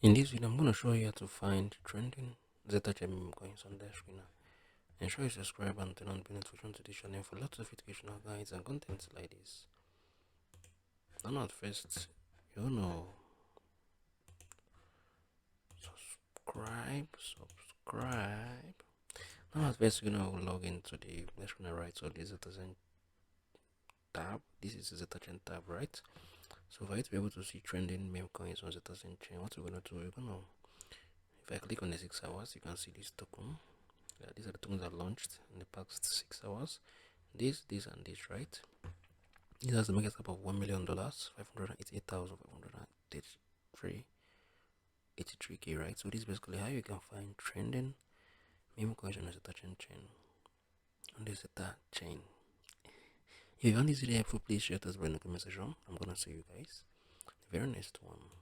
In this video, I'm going to show you how to find trending Zetachain Memecoins on Dexscreener. Ensure you subscribe and turn on the notification to this channel for lots of educational guides and content like this. Now at first, you know, subscribe. Now at first, you're going to log into the Dexscreener, right? So this is Zetachain tab. This is the Zetachain tab, right? So for you to be able to see trending memecoins on Zetachain chain, what we're going to do, if I click on the 6 hours, you can see this token. These are the tokens that launched in the past 6 hours. This, and this, right? This has the market cap of $1 million, 588,583, right? So this is basically how you can find trending meme coins on the Zetachain chain. On the Zetachain. If you found this video helpful, please share this in the comment section. I'm gonna see you guys in the very next one.